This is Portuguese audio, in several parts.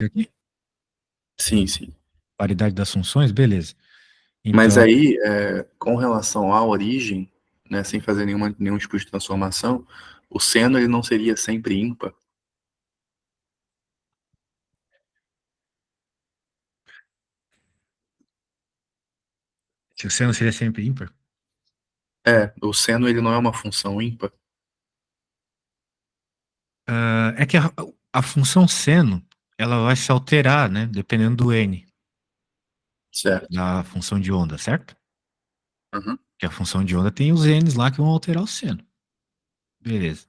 Aqui? Sim, sim. Paridade das funções, beleza. Mas Então, aí, com relação à origem, né, sem fazer nenhum tipo de transformação, o seno ele não seria sempre ímpar. se o seno seria sempre ímpar, O seno ele não é uma função ímpar, é que a função seno, ela vai se alterar, né? Dependendo do n, certo? da função de onda, certo? Uhum, Que a função de onda tem os n's lá que vão alterar o seno. Beleza.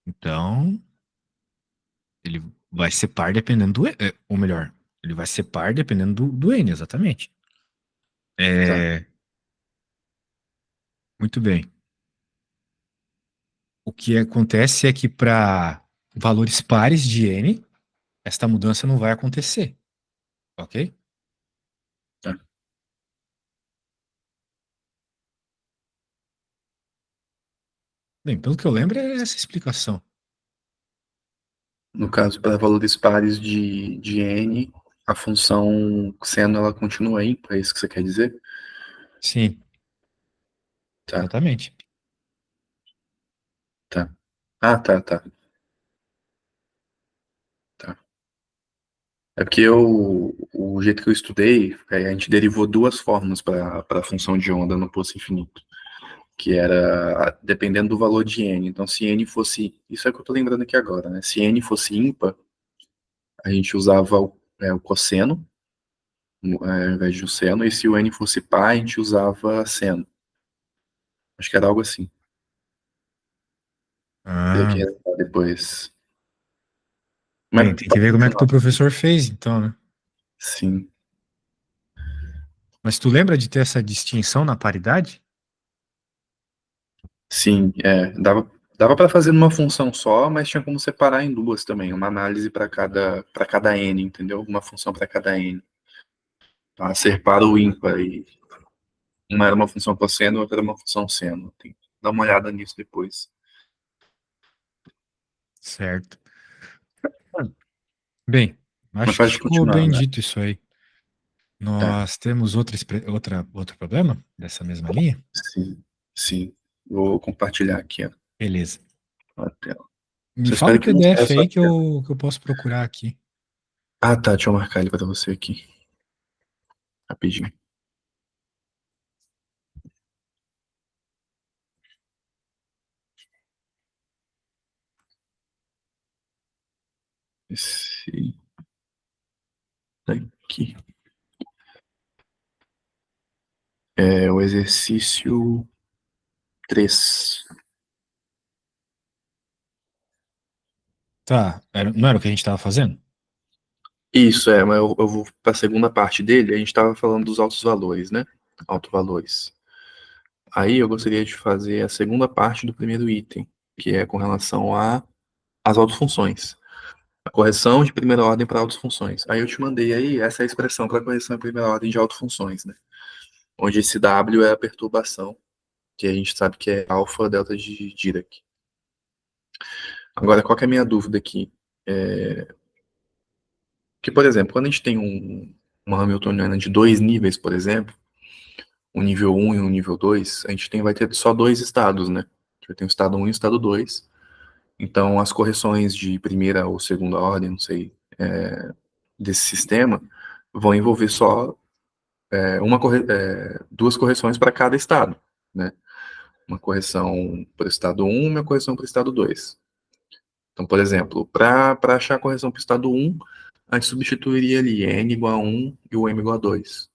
Então, ele vai ser par dependendo do, ou melhor, ele vai ser par dependendo do n, exatamente. tá. É, muito bem. O que acontece é que para valores pares de n, esta mudança não vai acontecer, ok? Tá. Bem, pelo que eu lembro, é essa a explicação. No caso, para valores pares de n, a função seno ela continua ímpar, é isso que você quer dizer? Sim, Tá, exatamente. tá. Ah, tá, tá, tá. É porque o jeito que eu estudei, a gente derivou duas formas para a função de onda no poço infinito, que era dependendo do valor de n. Então, se n fosse, isso é o que eu tô lembrando aqui agora, né? Se n fosse ímpar, a gente usava o cosseno, ao invés de o seno, e se o n fosse par, a gente usava seno. Acho que era algo assim. Teria que Ah, rezar depois. Mas bem, tem que pode ver como é que continuar. teu professor fez, então, né? Sim, Mas tu lembra de ter essa distinção na paridade? sim, dava para fazer numa função só, mas tinha como separar em duas também, uma análise para cada n, entendeu? Uma função para cada n. Tá? Ser par ou ímpar. E uma era uma função cosseno, outra era uma função seno. Tem que dar uma olhada nisso depois. Certo. Bem, Mas acho que pode ficou continuar, bem né? dito isso aí. Tá, Nós temos outro problema dessa mesma linha? sim, sim. Vou compartilhar aqui, ó, Beleza. a tela. Me Só fala o espero que não saia PDF sua aí que tela. eu posso procurar aqui. Ah, tá, deixa eu marcar ele para você aqui, rapidinho. Esse daqui. É o exercício 3. Tá, não era o que a gente estava fazendo? Isso, mas eu vou para a segunda parte dele, a gente estava falando dos altos valores, né? Autovalores. Aí eu gostaria de fazer a segunda parte do primeiro item, que é com relação às autofunções. A correção de primeira ordem para autofunções. Aí eu te mandei aí essa é a expressão para correção de primeira ordem de autofunções, né? Onde esse W é a perturbação, que a gente sabe que é alfa delta de Dirac. Agora, qual que é a minha dúvida aqui? Que, por exemplo, quando a gente tem uma Hamiltoniana de dois níveis, por exemplo, um nível um e um nível 2, a gente vai ter só dois estados, né? A gente vai ter um estado um e um estado 2. Então, as correções de primeira ou segunda ordem, não sei, desse sistema, vão envolver só duas correções para cada estado, né? Uma correção para o estado um e uma correção para o estado 2. Então, por exemplo, para achar a correção para o estado um, a gente substituiria ali n igual a 1 e o m igual a 2.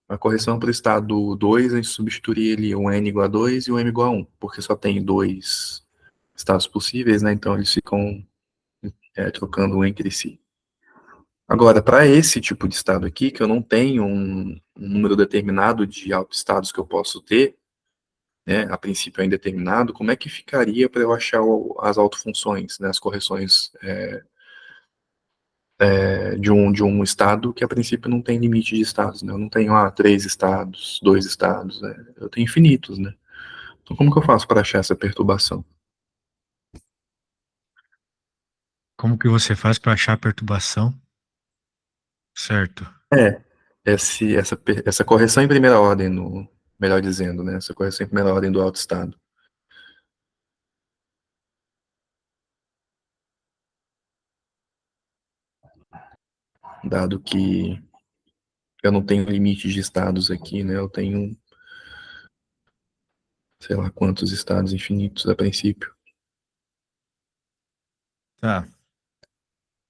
A correção para o estado 2, a gente substituiria ali o n igual a 2 e o m igual a 1, porque só tem dois estados possíveis, né? Então eles ficam trocando entre si. Agora, para esse tipo de estado aqui, que eu não tenho um número determinado de autoestados que eu posso ter, né, a princípio é indeterminado, como é que ficaria para eu achar as autofunções, né, as correções de um estado que a princípio não tem limite de estados, né? Eu não tenho três estados, dois estados, né? Eu tenho infinitos, né? Então como que eu faço para achar essa perturbação? Como que você faz para achar a perturbação? Certo. É, essa correção em primeira ordem, melhor dizendo, né? Essa correção em primeira ordem do autoestado. Dado que eu não tenho limite de estados aqui, né? Eu tenho, sei lá quantos estados infinitos a princípio. Tá.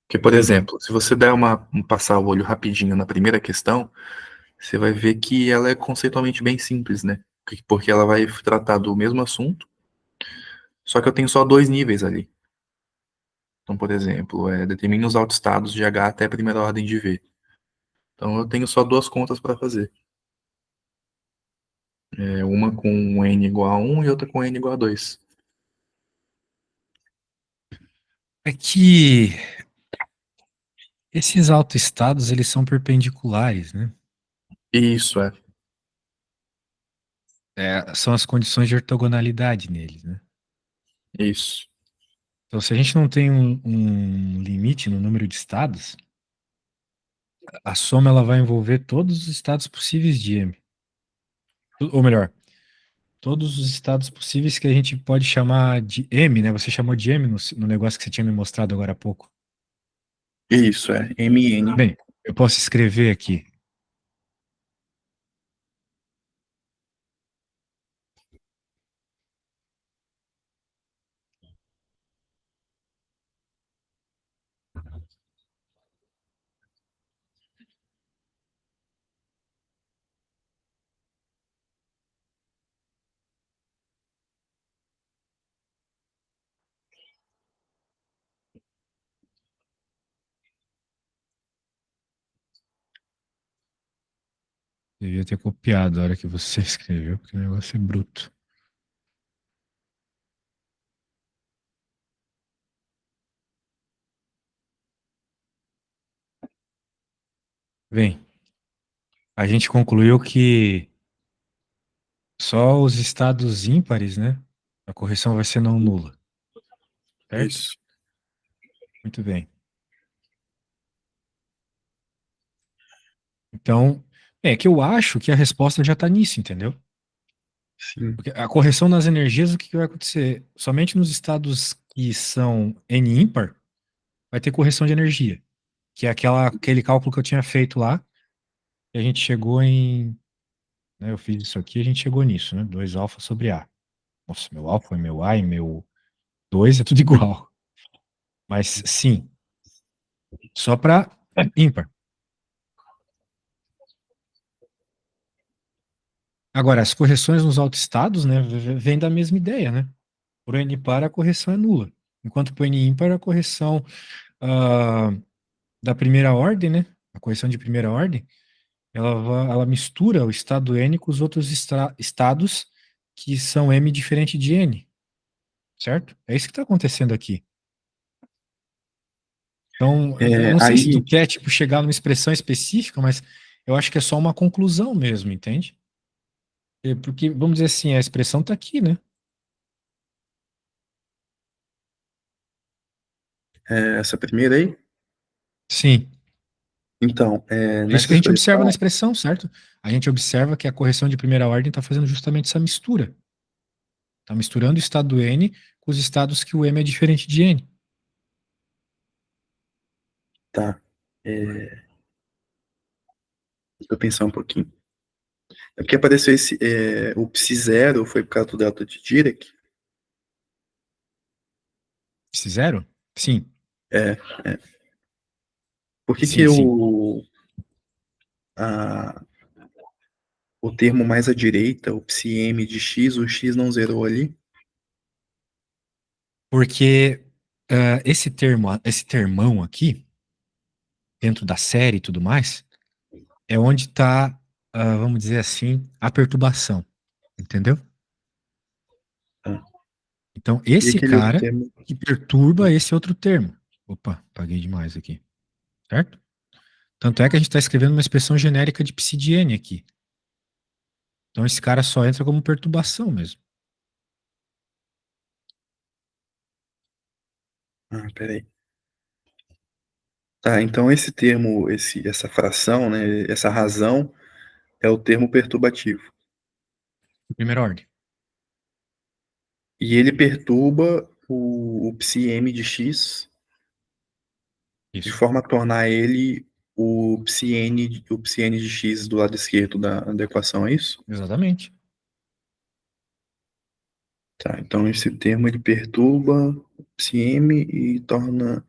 Porque, por Beleza. exemplo, se você der passar o olho rapidinho na primeira questão, você vai ver que ela é conceitualmente bem simples, né? Porque ela vai tratar do mesmo assunto, só que eu tenho só dois níveis ali. Então, por exemplo, determine os autoestados de H até a primeira ordem de V. Então, eu tenho só duas contas para fazer. Uma com n igual a 1 e outra com n igual a 2. É que esses autoestados, eles são perpendiculares, né? Isso, é. São as condições de ortogonalidade neles, né? Isso. Então, se a gente não tem um limite no número de estados, a soma ela vai envolver todos os estados possíveis de M. Ou melhor, todos os estados possíveis que a gente pode chamar de M, né? Você chamou de M no negócio que você tinha me mostrado agora há pouco. Isso, é. MN. Bem, eu posso escrever aqui. Devia ter copiado a hora que você escreveu, porque o negócio é bruto. Bem, a gente concluiu que só os estados ímpares, né? A correção vai ser não nula, certo? Isso. Muito bem. Então, é que eu acho que a resposta já está nisso, entendeu? Sim. Porque a correção nas energias, o que que vai acontecer? Somente nos estados que são N ímpar, vai ter correção de energia, que é aquele cálculo que eu tinha feito lá, e a gente chegou em, né, eu fiz isso aqui, a gente chegou nisso, né? 2 alfa sobre A. Nossa, meu alfa e meu A e meu 2 é tudo igual. Mas sim, só para ímpar. Agora, as correções nos autoestados, né, vem da mesma ideia, né? Por N par, a correção é nula. Enquanto por N ímpar, a correção ah, da primeira ordem, né? A correção de primeira ordem, ela mistura o estado N com os outros estados que são M diferente de N, certo? É isso que está acontecendo aqui. Então, eu não sei se tu Aí, quer, tipo, chegar numa expressão específica, mas eu acho que é só uma conclusão mesmo, entende? Porque, vamos dizer assim, a expressão está aqui, né? essa primeira aí, Sim. então, É isso nessa que a gente observa na expressão, expressão, certo? A gente observa que a correção de primeira ordem está fazendo justamente essa mistura. Está misturando o estado N com os estados que o M é diferente de N. tá. Deixa eu pensar um pouquinho. É porque apareceu o psi zero foi por causa do delta de Dirac. Esse zero? Sim, É, por que sim, que sim. a, o termo mais à direita, o psi m de x, o x não zerou ali? Porque esse termão aqui, dentro da série e tudo mais, é onde está, vamos dizer assim, a perturbação. Entendeu? Tá. Então, E esse aquele outro cara termo? que perturba esse outro termo. Opa, paguei demais aqui. Certo? Tanto é que a gente está escrevendo uma expressão genérica de psi aqui. Então, esse cara só entra como perturbação mesmo. Ah, peraí. Tá, então esse termo, essa fração, né, essa razão é o termo perturbativo. De primeira ordem. E ele perturba o psi-m de x de Isso. forma a tornar ele o psi-n de x do lado esquerdo da equação, é isso? Exatamente. Tá, então esse termo ele perturba o psi-m e torna.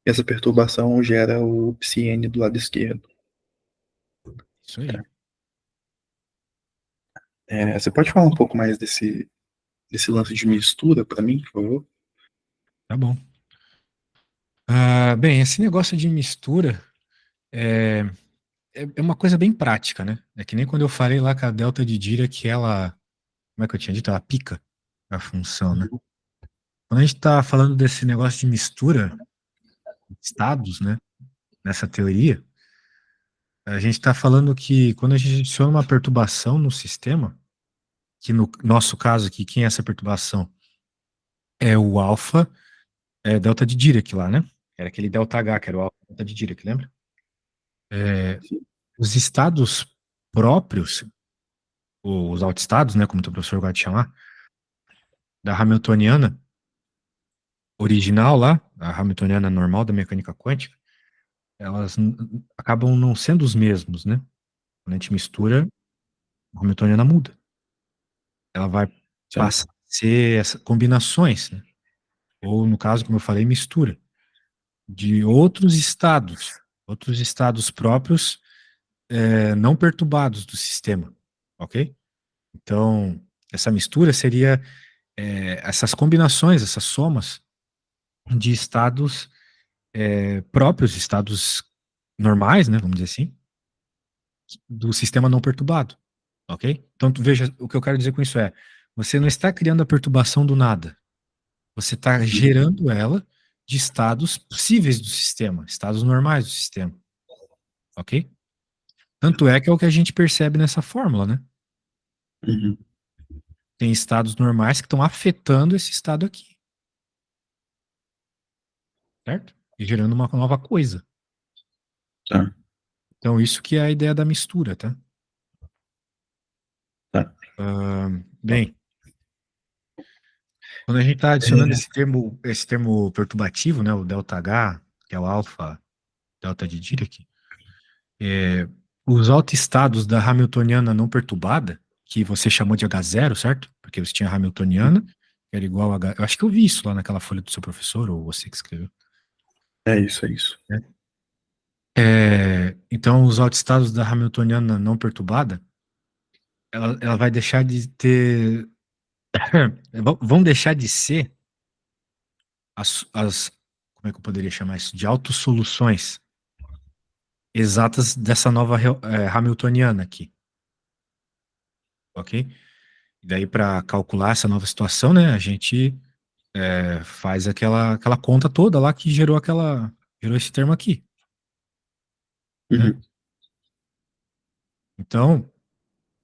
Essa perturbação gera o psi-n do lado esquerdo. Isso aí. Tá. Você pode falar um pouco mais desse lance de mistura para mim, por favor? Tá bom. Bem, esse negócio de mistura é, é uma coisa bem prática, né? É que nem quando eu falei lá com a delta de Dirac que ela, como é que eu tinha dito? Ela pica a função, né? Quando a gente está falando desse negócio de mistura de estados, né? Nessa teoria, a gente está falando que quando a gente adiciona uma perturbação no sistema, que no nosso caso aqui, quem é essa perturbação? É o alfa, delta de Dirac lá, né? Era aquele delta H, que era o alfa delta de Dirac, lembra? É, os estados próprios, ou os autoestados, né, como o professor gosta de chamar, da Hamiltoniana original lá, a Hamiltoniana normal da mecânica quântica, elas acabam não sendo os mesmos, né? Quando a gente mistura, a Hamiltoniana muda. Ela vai Certo? passar a ser essas combinações, né? Ou, no caso, como eu falei, mistura de outros estados próprios não perturbados do sistema, ok? Então, essa mistura seria essas combinações, essas somas de estados próprios, estados normais, né, vamos dizer assim, do sistema não perturbado, ok? Então, tu veja, o que eu quero dizer com isso é, você não está criando a perturbação do nada, você está gerando ela de estados possíveis do sistema, estados normais do sistema, ok? Tanto é que é o que a gente percebe nessa fórmula, né? Uhum. Tem estados normais que estão afetando esse estado aqui, certo? E gerando uma nova coisa. Tá, Então, isso que é a ideia da mistura, tá? tá. Bem, quando a gente está adicionando esse termo perturbativo, né, o delta H, que é o alfa delta de Dirac, é, os autoestados da Hamiltoniana não perturbada, que você chamou de H0, certo? Porque você tinha a Hamiltoniana, que era igual a H. Eu acho que eu vi isso lá naquela folha do seu professor, ou você que escreveu. É isso, é isso. Né? Então, os autoestados da Hamiltoniana não perturbada, ela vai deixar de ter. Vão deixar de ser como é que eu poderia chamar isso? De autossoluções exatas dessa nova Hamiltoniana aqui, ok? E daí, para calcular essa nova situação, né, a gente faz aquela conta toda lá que gerou esse termo aqui, né? Uhum. Então,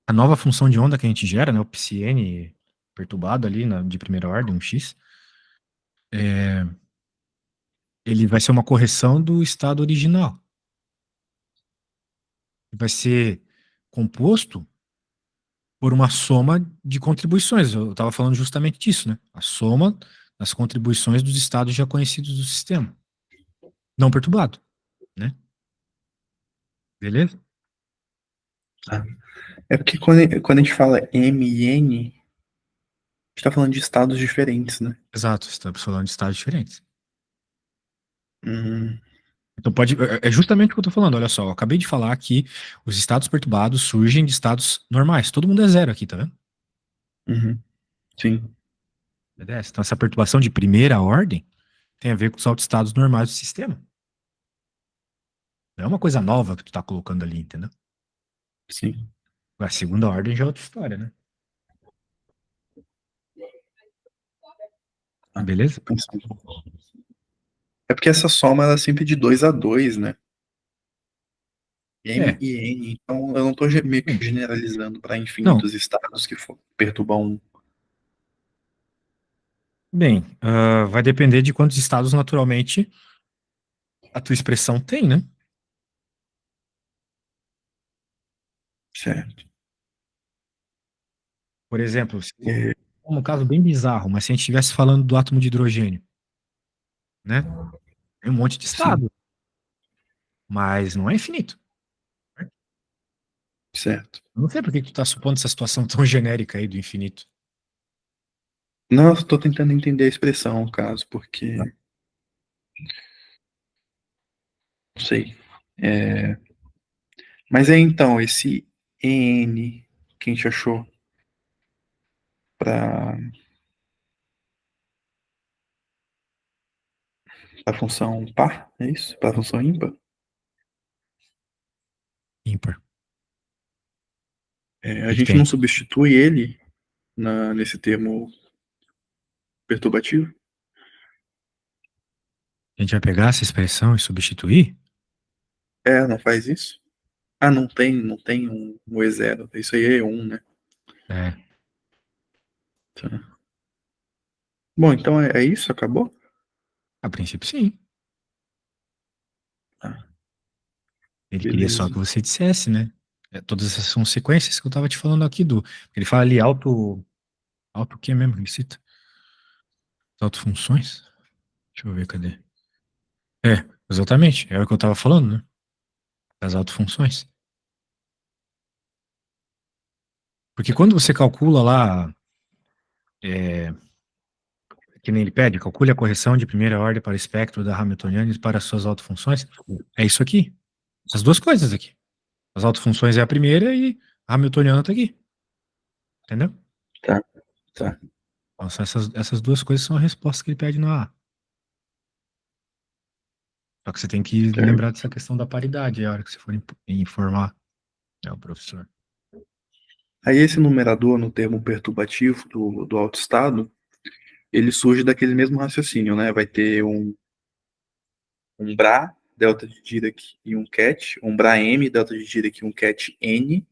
a nova função de onda que a gente gera, né, o psi-n perturbado ali de primeira ordem, um x, ele vai ser uma correção do estado original. Vai ser composto por uma soma de contribuições. Eu estava falando justamente disso, né? A soma das contribuições dos estados já conhecidos do sistema, não perturbado, né? Beleza? Tá. É porque quando a gente fala M e N, a gente está falando de estados diferentes, né? Exato, estamos falando de estados diferentes. Uhum. Então pode, é justamente o que eu estou falando. Olha só, eu acabei de falar que os estados perturbados surgem de estados normais. Todo mundo é zero aqui, tá vendo? Uhum. Sim. Beleza? Então essa perturbação de primeira ordem tem a ver com os autoestados normais do sistema. Não é uma coisa nova que tu tá colocando ali, entendeu? Sim. A segunda ordem já é outra história, né? Tá. Beleza? Tô pensando. É porque essa soma ela é sempre de 2 a 2, né? M É. e N. Então eu não estou meio que Bem, generalizando para não. infinitos estados que perturbam um. Bem, vai depender de quantos estados naturalmente. a tua expressão tem, né? Certo. Por exemplo, É, um caso bem bizarro, mas se a gente estivesse falando do átomo de hidrogênio, né? Tem um monte de sim, estado, mas não é infinito. certo. Eu não sei por que tu tá supondo essa situação tão genérica aí do infinito. Não, eu estou tentando entender a expressão, no caso, Tá? porque não sei. É, mas é então, esse N que a gente achou para a função par, é isso? Para a função ímpar? Ímpar. O É, a que que gente não tem? substitui ele nesse termo perturbativo? A gente vai pegar essa expressão e substituir? É, não faz isso? Ah, não tem um E0. Isso aí é um, né? É, Tá. Bom, então é isso? Acabou? a princípio sim. Ah, Ele queria só beleza. que você dissesse, né? É, todas essas são sequências que eu tava te falando aqui do. Ele fala ali auto o que mesmo? Ele cita? Autofunções? Deixa eu ver, cadê? É, exatamente. É o que eu tava falando, né? Das autofunções. Porque quando você calcula lá, é, que nem ele pede, calcule a correção de primeira ordem para o espectro da Hamiltoniana e para suas autofunções, é isso aqui. Essas duas coisas aqui. As autofunções é a primeira e a Hamiltoniana tá aqui. Entendeu? Tá, tá. Então, essas duas coisas são a resposta que ele pede no A. Só que você tem que lembrar Certo. dessa questão da paridade, a hora que você for informar, né, o professor. Aí esse numerador no termo perturbativo do autoestado, ele surge daquele mesmo raciocínio, né? Vai ter um bra, delta de Dirac e um ket, um bra m, delta de Dirac e um ket n,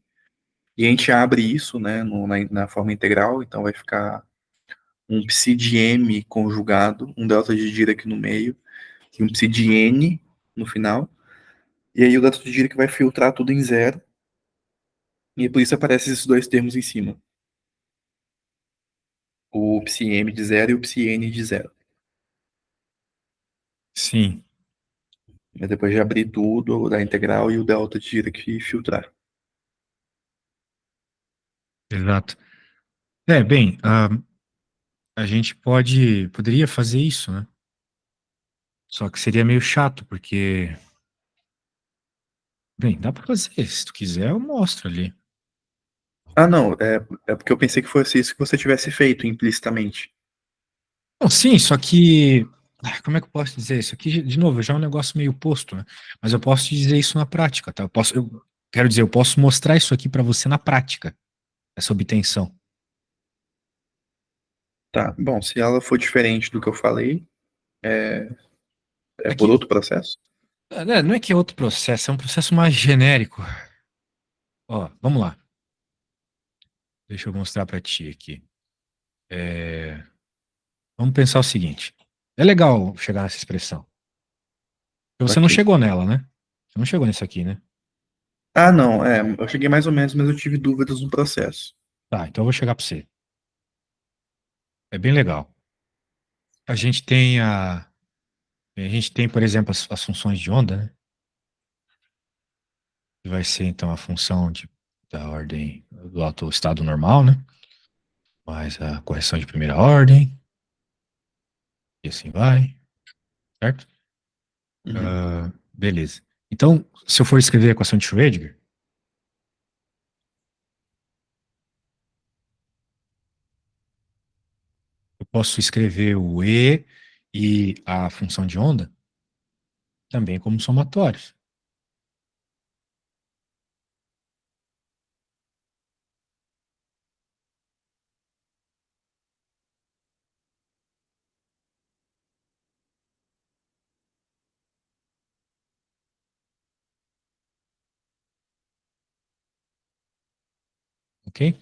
e a gente abre isso, né, na forma integral, então vai ficar um psi de m conjugado, um delta de Dirac no meio, e um psi de n no final, e aí o delta de Dirac vai filtrar tudo em zero, e por isso aparecem esses dois termos em cima, o psi m de zero e o psi n de zero. Sim, Mas depois de abrir tudo, da integral e o delta de Dirac filtrar. exato. É, bem, a gente poderia fazer isso, né? Só que seria meio chato, porque, bem, dá pra fazer. Se tu quiser, eu mostro ali. Ah, não, é porque eu pensei que fosse isso que você tivesse feito implicitamente. Não, sim, só que, como é que eu posso dizer isso aqui? De novo, já é um negócio meio posto, né? Mas eu posso te dizer isso na prática, tá? Eu quero dizer, eu posso mostrar isso aqui pra você na prática, essa obtenção. Tá, bom, se ela for diferente do que eu falei, é por Aqui, outro processo? né, não é que é outro processo, é um processo mais genérico. Ó, vamos lá. Deixa eu mostrar pra ti aqui. É, vamos pensar o seguinte. É legal chegar nessa expressão. Porque você não Ok. chegou nela, né? Você não chegou nisso aqui, né? Ah, não, eu cheguei mais ou menos, mas eu tive dúvidas no processo. Tá, então eu vou chegar pra você. É bem legal. A gente tem por exemplo, as funções de onda, né? Que vai ser então a função da ordem do alto estado normal, né? Mais a correção de primeira ordem, e assim vai, certo? Uhum. Beleza. Então, se eu for escrever a equação de Schrödinger, eu posso escrever o E e a função de onda também como somatórios, ok?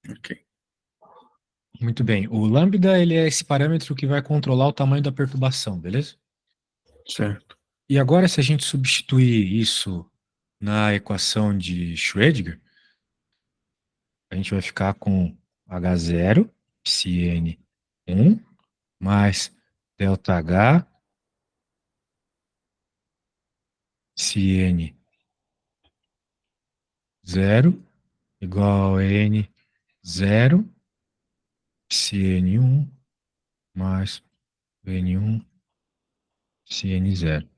Ok, Muito bem. O lambda, ele é esse parâmetro que vai controlar o tamanho da perturbação, beleza? certo. E agora, se a gente substituir isso na equação de Schrödinger, a gente vai ficar com H0, Cn1, mais ΔH, Cn0, igual a N0, Cn1, mais N1, Cn0.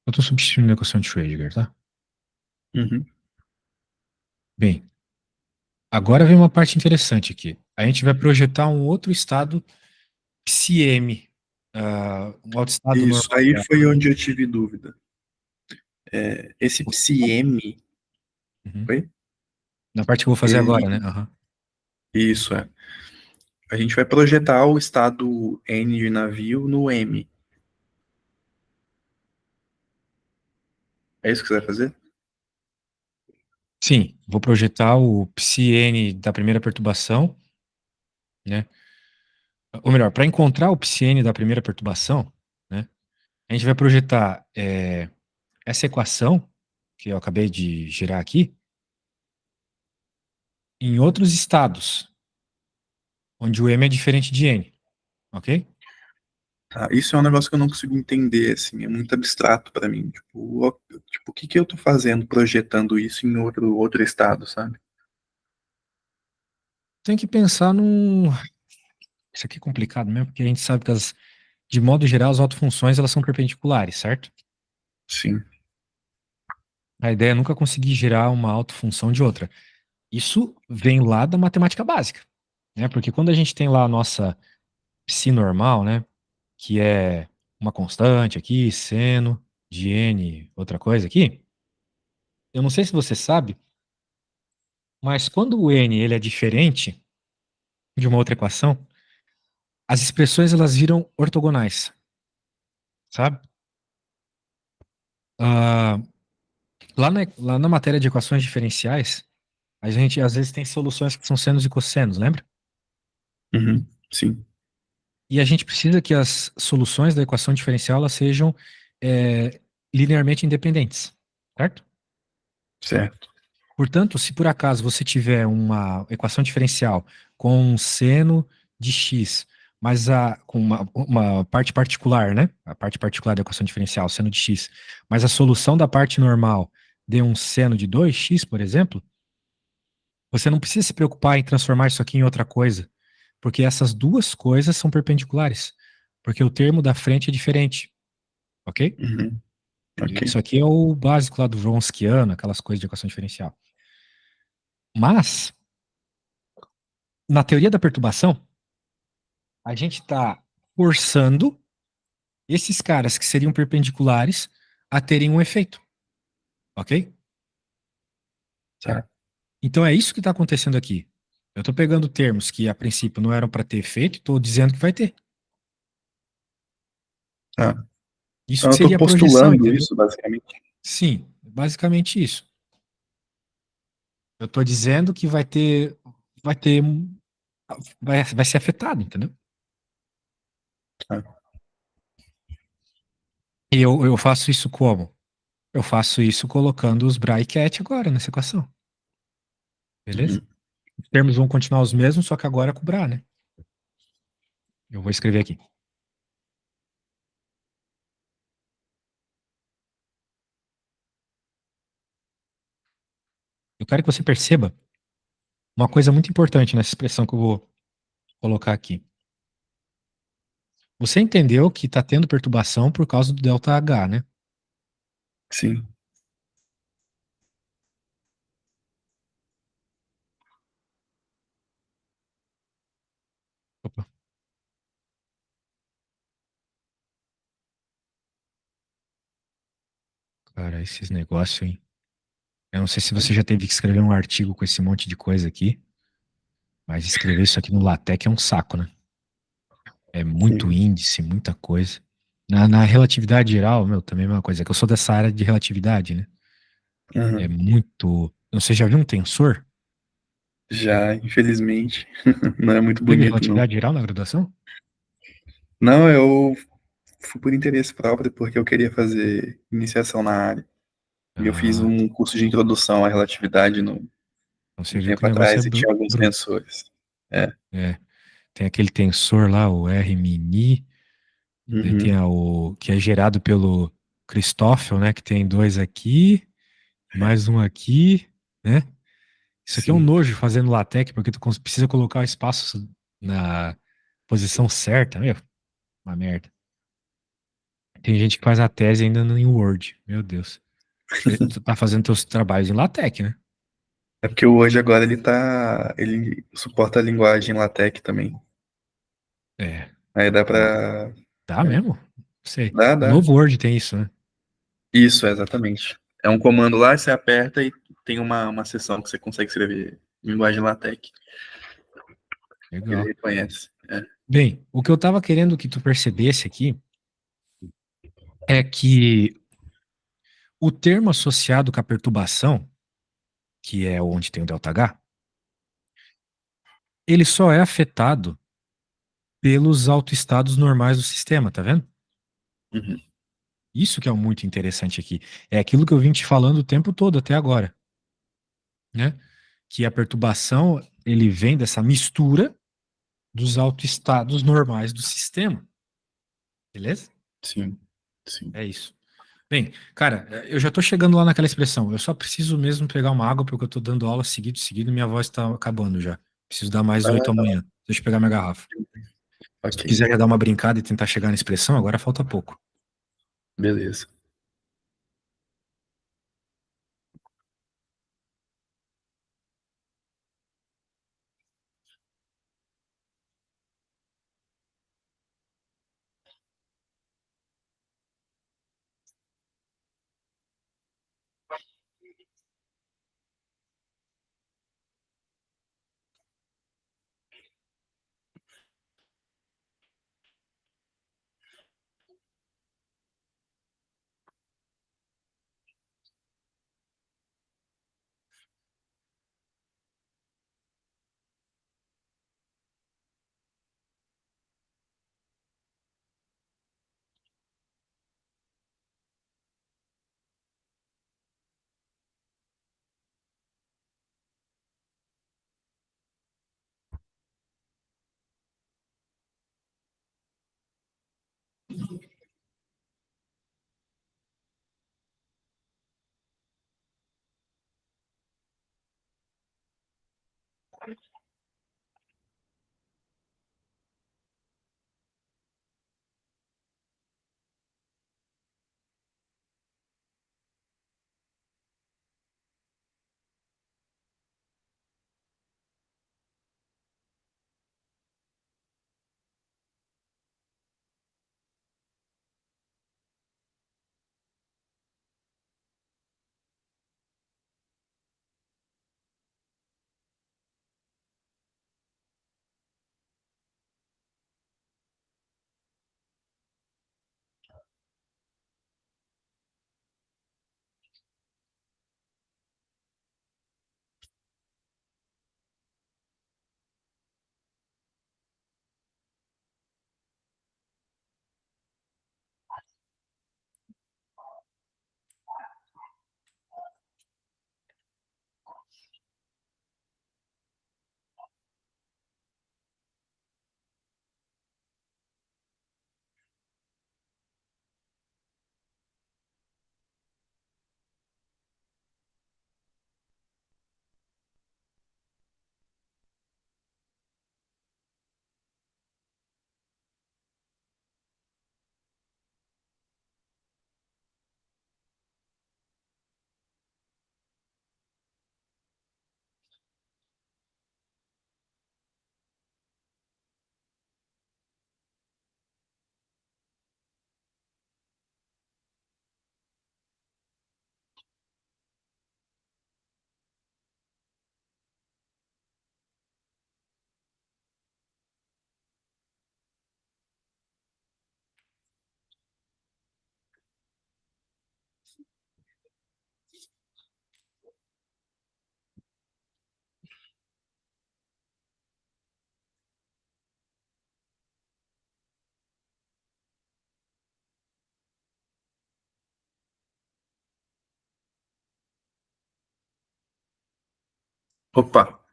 Eu estou substituindo a equação de Schrödinger, tá? Uhum. Bem, agora vem uma parte interessante aqui. A gente vai projetar um outro estado psi-m, um outro estado Isso, normal. aí foi onde eu tive dúvida. Esse psi-m, Uhum. foi? Na parte que eu vou fazer agora, né? Ele, Aham. isso, é. A gente vai projetar o estado N de navio no M. É isso que você vai fazer? Sim, vou projetar o psi-n da primeira perturbação, né? Ou melhor, para encontrar o psi-n da primeira perturbação, né? A gente vai projetar essa equação que eu acabei de gerar aqui em outros estados, onde o m é diferente de n, ok? Tá, isso é um negócio que eu não consigo entender, assim, é muito abstrato para mim. Tipo, o que que eu tô fazendo projetando isso em outro estado, sabe? Tem que pensar num. Isso aqui é complicado mesmo, porque a gente sabe que, de modo geral, as autofunções elas são perpendiculares, certo? Sim. A ideia é nunca conseguir gerar uma autofunção de outra. Isso vem lá da matemática básica, né? Porque quando a gente tem lá a nossa psi normal, né? Que é uma constante aqui, seno de n, outra coisa aqui. Eu não sei se você sabe, mas quando o n ele é diferente de uma outra equação, as expressões elas viram ortogonais, sabe? Ah, lá na matéria de equações diferenciais, a gente às vezes tem soluções que são senos e cossenos, lembra? Uhum. Sim, E a gente precisa que as soluções da equação diferencial elas sejam linearmente independentes, certo? certo. Portanto, se por acaso você tiver uma equação diferencial com um seno de x, mas com uma parte particular, né? A parte particular da equação diferencial, seno de x, mas a solução da parte normal dê um seno de 2x, por exemplo, você não precisa se preocupar em transformar isso aqui em outra coisa, porque essas duas coisas são perpendiculares, porque o termo da frente é diferente, ok? Uhum. Ok. Isso aqui é o básico lá do Wronskiano, aquelas coisas de equação diferencial. Mas, na teoria da perturbação, a gente está forçando esses caras que seriam perpendiculares a terem um efeito, ok? Tá. Então é isso que está acontecendo aqui. Eu estou pegando termos que a princípio não eram para ter efeito e estou dizendo que vai ter. Tá. Isso Então que eu tô seria a projeção, postulando entendeu? isso, basicamente. Sim, basicamente isso. Eu estou dizendo que vai ter, vai ser afetado, entendeu? Tá. E eu faço isso como? Eu faço isso colocando os Bra e Cat agora nessa equação, beleza? Uhum. Os termos vão continuar os mesmos, só que agora com o Bra, né? Eu vou escrever aqui. Eu quero que você perceba uma coisa muito importante nessa expressão que eu vou colocar aqui. Você entendeu que está tendo perturbação por causa do delta H, né? Sim. Opa, cara, esses negócios, hein? Eu não sei se você já teve que escrever um artigo com esse monte de coisa aqui, mas escrever isso aqui no LaTeX é um saco, né? É muito Sim. índice, muita coisa. Na relatividade geral, meu, também é uma coisa, é que eu sou dessa área de relatividade, né? É Uhum. muito. Você já viu um tensor? Já, infelizmente, não é muito Teve bonito, não. relatividade geral na graduação? Não, eu fui por interesse próprio, porque eu queria fazer iniciação na área. E eu fiz Ah, um curso de introdução à relatividade então um você viu que tempo o negócio é atrás e tinha alguns bruto. tensores. É. É, tem aquele tensor lá, o R-mini, daí tem Uhum. o que é gerado pelo Christoffel, né? Que tem dois aqui, mais um aqui, né? Isso aqui é um Sim. nojo fazendo LaTeX, porque tu precisa colocar o espaço na posição certa, meu, uma merda. Tem gente que faz a tese ainda em Word, meu Deus. Tu tá fazendo teus trabalhos em LaTeX, né? É porque o Word agora ele suporta a linguagem LaTeX também. É, Aí dá ó, pra. dá É, mesmo? Não sei. O dá. novo Word tem isso, né? Isso, exatamente. É um comando lá, você aperta e tem uma seção que você consegue escrever em linguagem LaTeX. Ele Legal. reconhece. É. Bem, o que eu tava querendo que tu percebesse aqui é que o termo associado com a perturbação, que é onde tem o ΔH, ele só é afetado pelos autoestados normais do sistema, tá vendo? Uhum. Isso que é o muito interessante aqui. É aquilo que eu vim te falando o tempo todo até agora, né? Que a perturbação, ele vem dessa mistura dos autoestados normais do sistema, beleza? Sim, sim. É isso. Bem, cara, eu já tô chegando lá naquela expressão. Eu só preciso mesmo pegar uma água porque eu tô dando aula seguido e minha voz tá acabando já. Preciso dar mais Vai lá, 8 amanhã. Deixa eu pegar minha garrafa. Se tu ok, quiser já dar uma brincada e tentar chegar na expressão, agora falta pouco. beleza. Opa,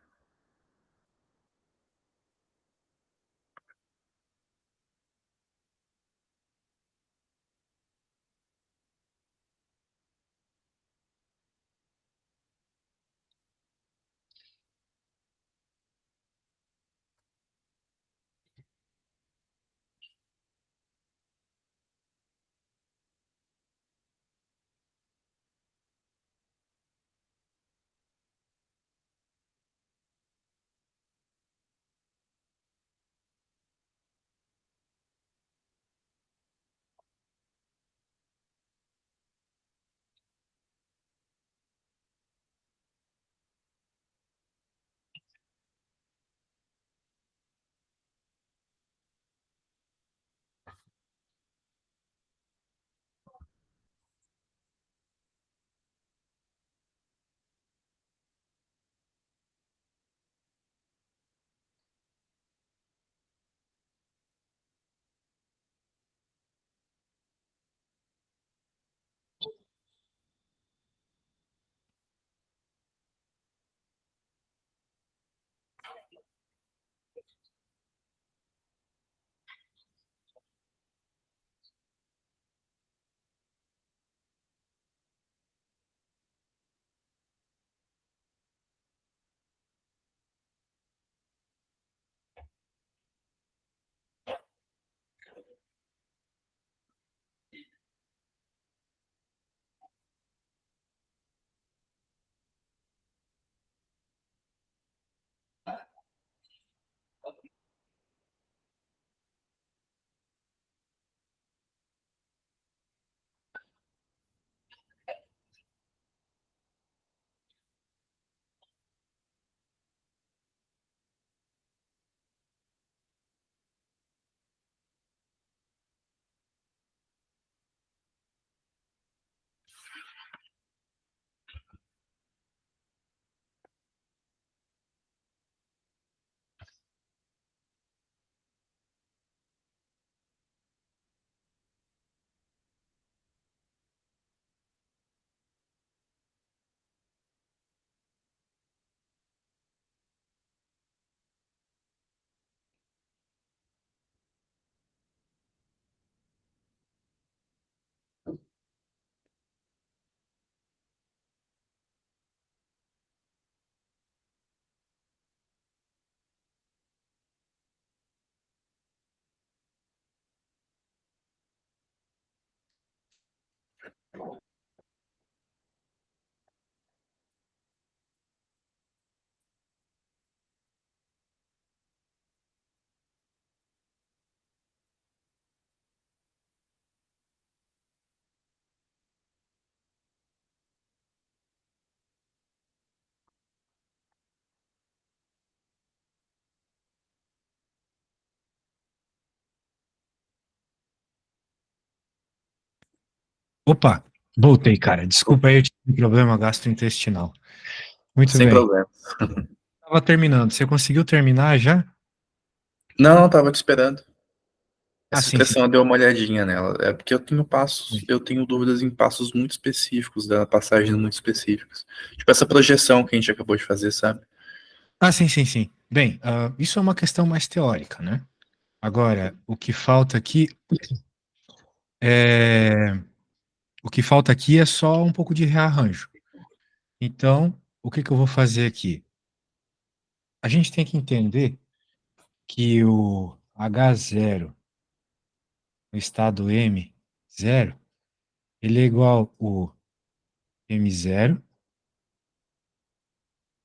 Opa, voltei, cara. Desculpa aí, eu tive um problema gastrointestinal. Muito sem bem. problema. Tava terminando. Você conseguiu terminar já? Não, não, tava te esperando. Ah, Essa sim, sim. expressão eu dei uma olhadinha nela. É porque eu tenho passos, eu tenho dúvidas em passos muito específicos, da passagens muito específicas. Tipo essa projeção que a gente acabou de fazer, sabe? Ah, sim, sim, sim. Bem, isso é uma questão mais teórica, né? Agora, é, o que falta aqui é só um pouco de rearranjo. Então, o que que eu vou fazer aqui? A gente tem que entender que o H0 no estado M0, ele é igual ao M0,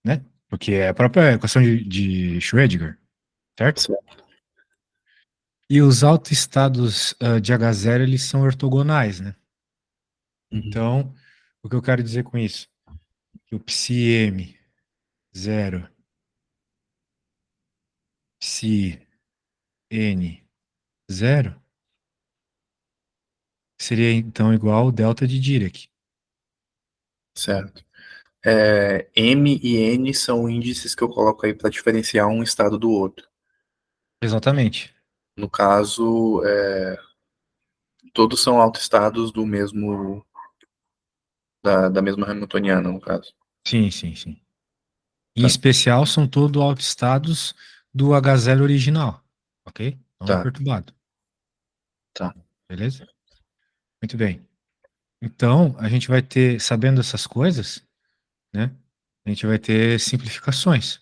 né? Porque é a própria equação de Schrödinger, certo? Certo. E os autoestados de H0, eles são ortogonais, né? Uhum. Então, o que eu quero dizer com isso? Que o psi-M0, psi-N0 seria então igual ao delta de Dirac. Certo. M e N são índices que eu coloco aí para diferenciar um estado do outro. Exatamente. No caso, todos são autoestados do mesmo da mesma Hamiltoniana, no caso. Sim, sim, sim. Em Tá. especial, são todos autoestados do H0 original, ok? Não é Tá. perturbado, Tá. beleza? Muito bem. Então, a gente vai ter, sabendo essas coisas, né? A gente vai ter simplificações.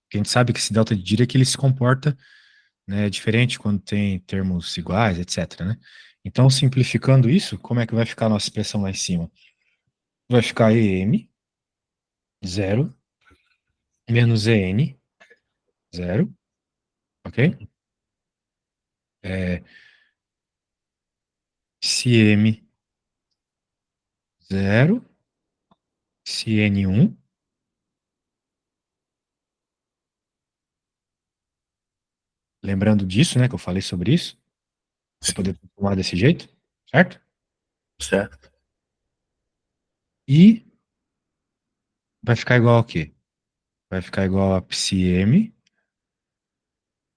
Porque a gente sabe que esse delta de Dirac ele se comporta, né, diferente quando tem termos iguais, etc, né? Então, simplificando isso, como é que vai ficar a nossa expressão lá em cima? Vai ficar EM, zero, menos EN, zero, ok? É, se M, zero, se N, 1. Lembrando disso, né, que eu falei sobre isso, para Sim. poder transformar desse jeito, certo? Certo. E vai ficar igual ao quê? Vai ficar igual a psi-m,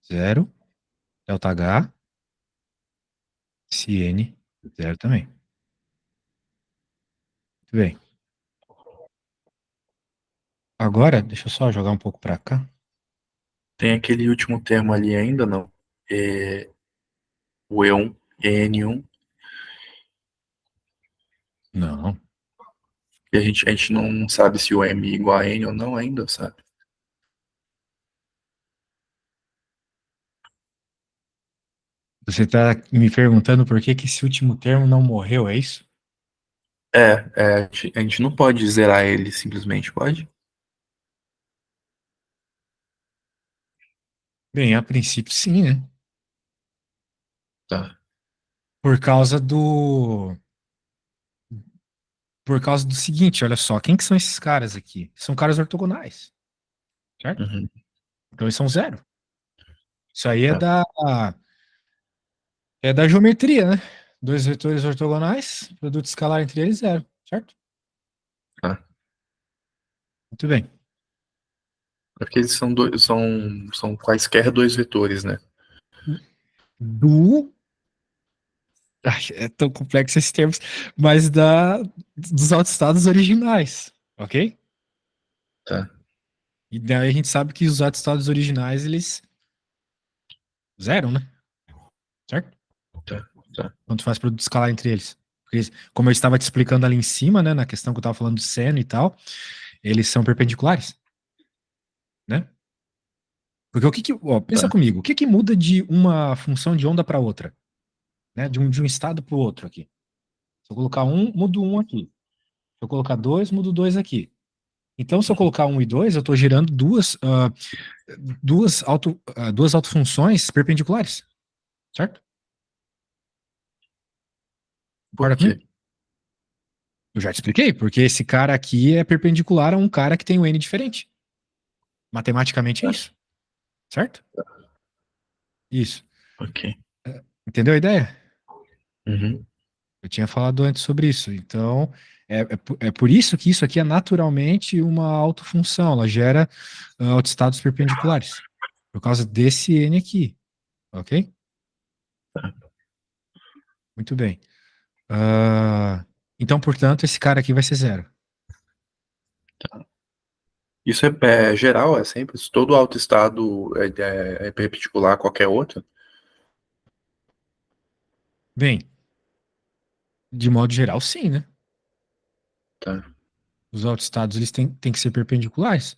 zero, delta H, psi-n, zero também. Muito bem. Agora, deixa eu só jogar um pouco para cá. Tem aquele último termo ali ainda, não? É, o E1, EN1, Não. e a gente não sabe se o M é igual a N ou não ainda, sabe? Você está me perguntando por que que esse último termo não morreu, é isso? A gente não pode zerar ele simplesmente, pode? Bem, a princípio sim, né? Tá. Por causa do Por causa do seguinte, olha só, quem que são esses caras aqui? São caras ortogonais, certo? Uhum. Então eles são zero. Isso aí Tá. é da geometria, né? Dois vetores ortogonais, produto escalar entre eles zero, certo? Tá. Muito bem. É porque eles são quaisquer dois vetores, né? Do. Ai, é tão complexo esses termos, mas dos autoestados originais, ok? Tá. E daí a gente sabe que os autoestados originais, eles zero, né? Certo? Tá. Tá. Quando faz produto escalar entre eles. Porque, como eu estava te explicando ali em cima, né, na questão que eu estava falando do seno e tal, eles são perpendiculares, né? Porque pensa Tá. comigo, o que que muda de uma função de onda para outra, né? De um estado para o outro aqui. Se eu colocar um, mudo um aqui. Se eu colocar dois, mudo dois aqui. Então, se eu colocar um e dois, eu estou gerando duas autofunções perpendiculares, certo? Por Concorda quê? comigo? Eu já te expliquei, porque esse cara aqui é perpendicular a um cara que tem um n diferente. Matematicamente é Tá. isso, certo? Isso. Ok. Entendeu a ideia? Uhum. Eu tinha falado antes sobre isso. Então, é por isso que isso aqui é naturalmente uma autofunção. Ela gera autoestados perpendiculares. Por causa desse n aqui. Ok? Tá. Muito bem. Ah, então, portanto, esse cara aqui vai ser zero. Isso é geral, é sempre. Todo autoestado é perpendicular a qualquer outro? Bem, de modo geral, sim, né? Tá. Os autoestados eles têm que ser perpendiculares.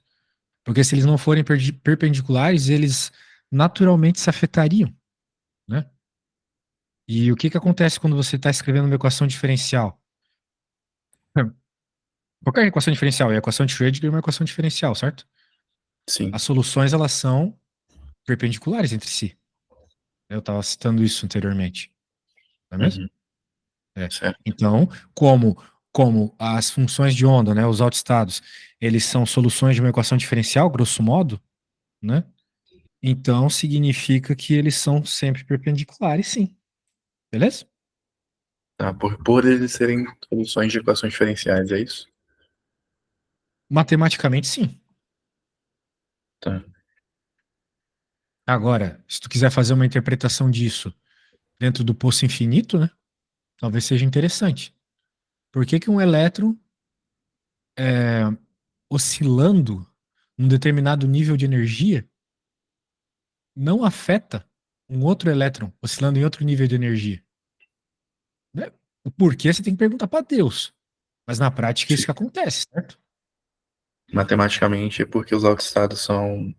Porque se eles não forem perpendiculares, eles naturalmente se afetariam, né? E o que que acontece quando você está escrevendo uma equação diferencial? Qualquer equação diferencial, é a equação de Schrödinger é uma equação diferencial, certo? Sim. As soluções, elas são perpendiculares entre si. Eu estava citando isso anteriormente, não é mesmo? Uhum. É. Certo. Então, como as funções de onda, né, os autoestados, eles são soluções de uma equação diferencial, grosso modo, né? Então, significa que eles são sempre perpendiculares, sim. Beleza? Tá. Por eles serem soluções de equações diferenciais, é isso? Matematicamente, sim. Tá. Agora, se tu quiser fazer uma interpretação disso dentro do poço infinito, né, talvez seja interessante. Por que que um elétron oscilando um determinado nível de energia não afeta um outro elétron oscilando em outro nível de energia. Né? O porquê você tem que perguntar para Deus. Mas na prática é isso Sim. que acontece, certo? Matematicamente é porque os autoestados são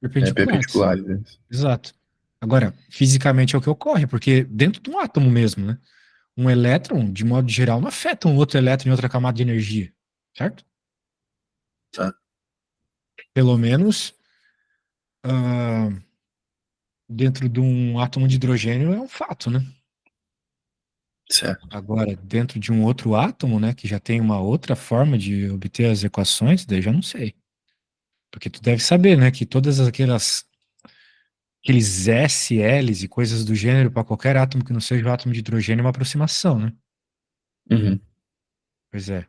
Perpendiculares. perpendiculares. Né? Exato. Agora, fisicamente é o que ocorre, porque dentro de um átomo mesmo, né? Um elétron, de modo geral, não afeta um outro elétron em outra camada de energia, certo? Tá, Pelo menos ah, dentro de um átomo de hidrogênio é um fato, né? certo. Agora, dentro de um outro átomo, né, que já tem uma outra forma de obter as equações, daí já não sei. Porque tu deve saber, né, que todas aqueles S, Ls e coisas do gênero para qualquer átomo que não seja o átomo de hidrogênio é uma aproximação, né? Uhum. Pois é.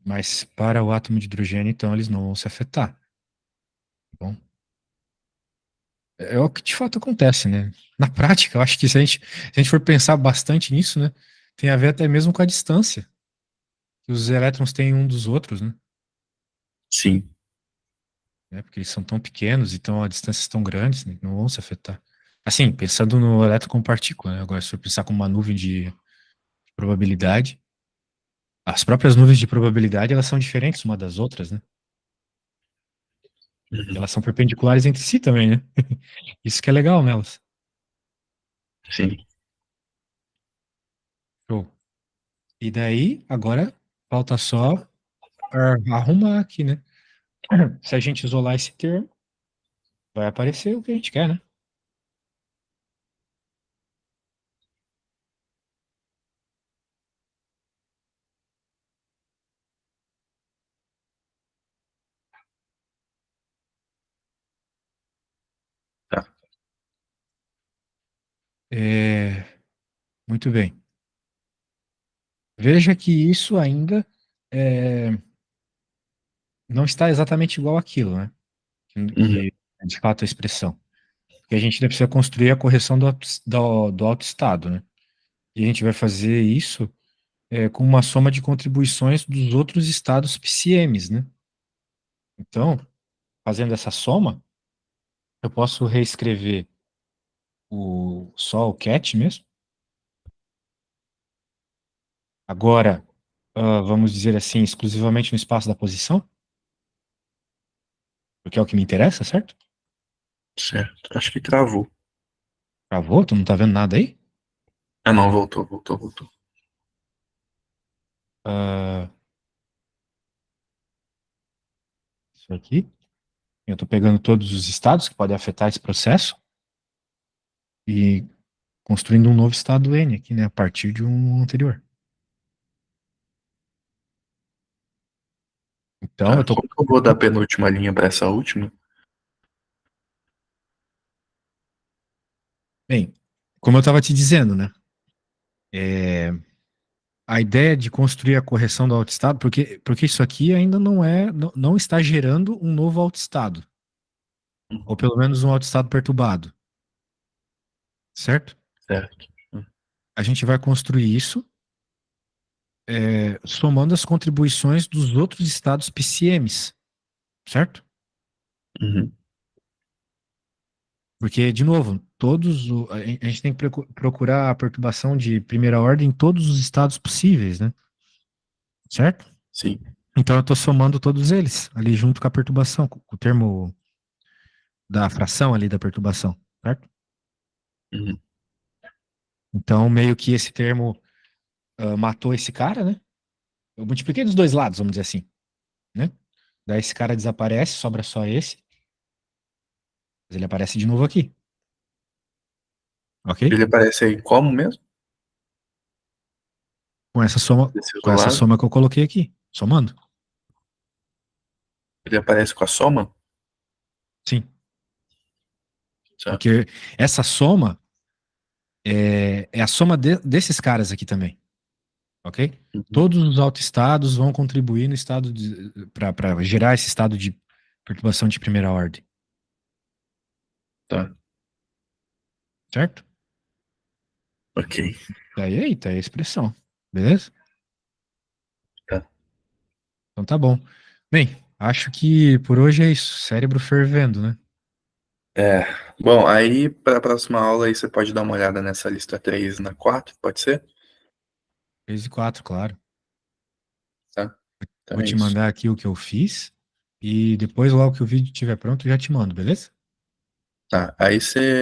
Mas para o átomo de hidrogênio, então, eles não vão se afetar. Bom, é o que de fato acontece, né? Na prática, eu acho que se a gente for pensar bastante nisso, né, tem a ver até mesmo com a distância que os elétrons têm um dos outros, né? Sim. Porque eles são tão pequenos e tão a distâncias tão grandes, né, que não vão se afetar. Assim, pensando no elétron como partícula, né? Agora, se eu pensar como uma nuvem de probabilidade, as próprias nuvens de probabilidade, elas são diferentes uma das outras, né? E Uhum. elas são perpendiculares entre si também, né? Isso que é legal nelas. Sim. Show. E daí, agora, falta só arrumar aqui, né? Se a gente isolar esse termo, vai aparecer o que a gente quer, né? Tá. Muito bem. Veja que isso ainda é, não está exatamente igual àquilo, né? Uhum. Que é de fato a expressão. Porque a gente ainda precisa construir a correção do autoestado, né? E a gente vai fazer isso com uma soma de contribuições dos outros estados PCMs, né? Então, fazendo essa soma, eu posso reescrever só o cat mesmo. Agora, vamos dizer assim, exclusivamente no espaço da posição, porque é o que me interessa, certo? Certo. Acho que travou. Travou? Tu não tá vendo nada aí? Ah, não, voltou. Ah, isso aqui. Eu estou pegando todos os estados que podem afetar esse processo e construindo um novo estado N aqui, né, a partir de um anterior. Então, eu Tá. estou. Como que eu vou dar penúltima linha para essa última? Bem, como eu estava te dizendo, né, a ideia de construir a correção do autoestado, porque isso aqui ainda não está gerando um novo autoestado, ou pelo menos um autoestado perturbado, certo? Certo. A gente vai construir isso somando as contribuições dos outros estados PCMs, certo? Uhum. Porque, de novo, a gente tem que procurar a perturbação de primeira ordem em todos os estados possíveis, né? Certo? Sim. Então eu estou somando todos eles ali junto com a perturbação, com o termo da fração ali da perturbação, certo? Uhum. Então, meio que esse termo matou esse cara, né? Eu multipliquei dos dois lados, vamos dizer assim, né? Daí esse cara desaparece, sobra só esse, mas ele aparece de novo aqui, ok? Ele aparece aí como mesmo? Com essa soma, Desse com outro essa lado? soma que eu coloquei aqui, somando. Ele aparece com a soma? Sim, Certo. porque essa soma é a soma desses caras aqui também, ok? Uhum. Todos os autoestados vão contribuir no estado para gerar esse estado de perturbação de primeira ordem, Tá. certo? Ok. Daí aí, tá aí a expressão, beleza? Tá. Então tá bom. Bem, Acho que por hoje é isso. Cérebro fervendo, né? É, bom, aí para a próxima aula aí você pode dar uma olhada nessa lista 3 na 4, pode ser? 3 e 4, claro. Tá? Então Vou é te isso. mandar aqui o que eu fiz. E depois, logo que o vídeo estiver pronto, eu já te mando, beleza? Tá, aí você